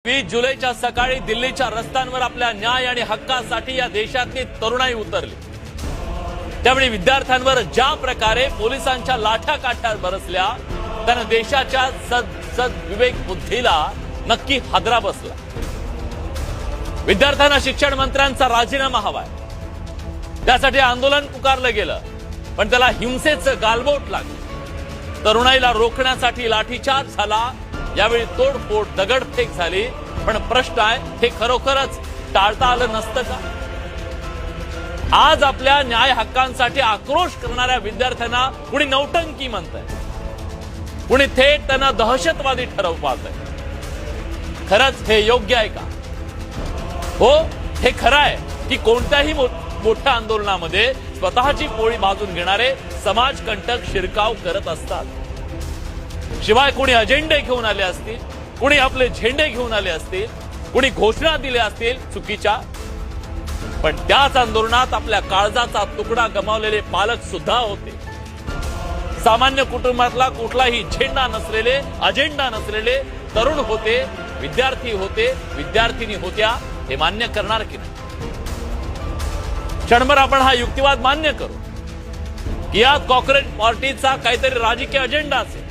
20 जुलैच्या सकाळी दिल्लीच्या रस्त्यांवर आपल्या न्याय आणि हक्कासाठी या देशातली तरुणाई उतरली। त्यावेळी विद्यार्थ्यांवर ज्या प्रकारे पोलिसांच्या लाठ्याकाठ्या बरसल्या त्याने देशाच्या विवेक बुद्धीला नक्की हादरा बसला। विद्यार्थ्यांना शिक्षण मंत्र्यांचा राजीनामा हवाय, त्यासाठी आंदोलन पुकारलं गेलं, पण त्याला हिंसेचं गालबोट लागलं। तरुणाईला रोखण्यासाठी लाठीचार्ज झाला, यावेळी तोडफोड दगडफेक झाली। पण प्रश्न आहे, हे खरोखरच टाळता आलं नसतं का? आज आपल्या न्याय हक्कांसाठी आक्रोश करणाऱ्या विद्यार्थ्यांना कुणी नौटंकी म्हणतंय, कुणी थेट त्यांना दहशतवादी ठरवतंय। खरंच हे योग्य आहे का? हो, हे खरं आहे की कोणत्याही मोठ्या आंदोलनामध्ये स्वतःची पोळी भाजून घेणारे समाजकंटक शिरकाव करत असतात। शिवाय कोणी अजेंडे घेऊन आले असतील, कोणी आपले झेंडे घेऊन आले असतील, कोणी घोषणा दिल्या असतील चुकीच्या, पण त्याच आंदोलनात आपल्या काळजाचा तुकडा गमावलेले पालक सुद्धा होते। सामान्य कुटुंबातला कुठलाही झेंडा नसलेले, अजेंडा नसलेले तरुण होते, विद्यार्थी होते, विद्यार्थिनी होत्या। हे मान्य करणार की नाही? क्षणभर आपण हा युक्तिवाद मान्य करू की यात कॉर्पोरेट पार्टीचा काहीतरी राजकीय अजेंडा असेल,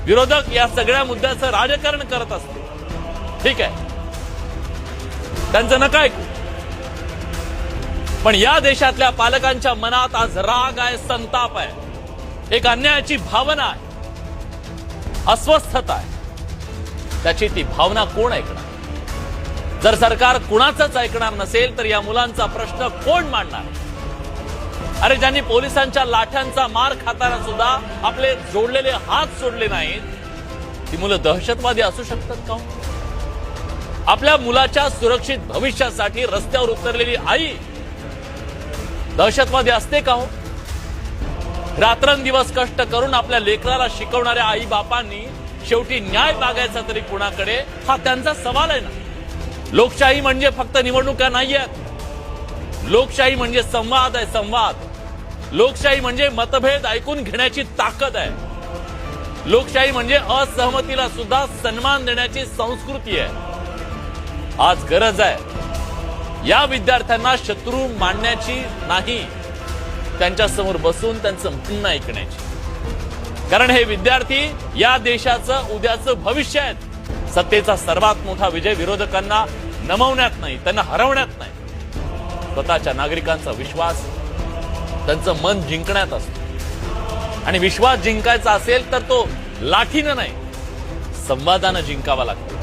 विरोधक या सगळ्या मुद्द्याचं राजकारण करत असते। ठीक आहे, त्यांचं नका ऐकू, पण या देशातल्या पालकांच्या मनात आज राग आहे, संताप आहे, एक अन्यायाची भावना आहे, अस्वस्थता आहे। त्याची ती भावना कोण ऐकणार? जर सरकार कुणाचंच ऐकणार नसेल तर या मुलांचा प्रश्न कोण मांडणार? अरे, ज्यांनी पोलिसांच्या लाठ्यांचा मार खाताना सुद्धा आपले जोडलेले हात सोडले नाहीत, ती मुलं दहशतवादी असू शकतात का? आपल्या मुलाच्या सुरक्षित भविष्यासाठी रस्त्यावर उतरलेली आई दहशतवादी असते का? हो, रात्रंदिवस कष्ट करून आपल्या लेकराला शिकवणाऱ्या आई बापांनी शेवटी न्याय मागायचा तरी कुणाकडे, हा त्यांचा सवाल आहे ना। लोकशाही म्हणजे फक्त निवडणुका नाहीयेत, लोकशाही म्हणजे संवाद आहे, संवाद। लोकशाही म्हणजे मतभेद ऐकून घेण्याची ताकद आहे, लोकशाही म्हणजे असहमतीला सुद्धा सन्मान देण्याची संस्कृती आहे। आज गरज आहे या विद्यार्थ्यांना शत्रू मानण्याची नाही, त्यांच्या समोर बसून त्यांचं म्हणणं ऐकण्याची। कारण हे विद्यार्थी या देशाचं उद्याचं भविष्य आहेत। सत्तेचा सर्वात मोठा विजय विरोधकांना नमवण्यात नाही, त्यांना हरवण्यात नाही, स्वतःच्या नागरिकांचा विश्वास, त्यांचं मन जिंकण्यात असतो। आणि विश्वास जिंकायचा असेल तर तो लाठीनं नाही, संवादानं जिंकावा लागतो।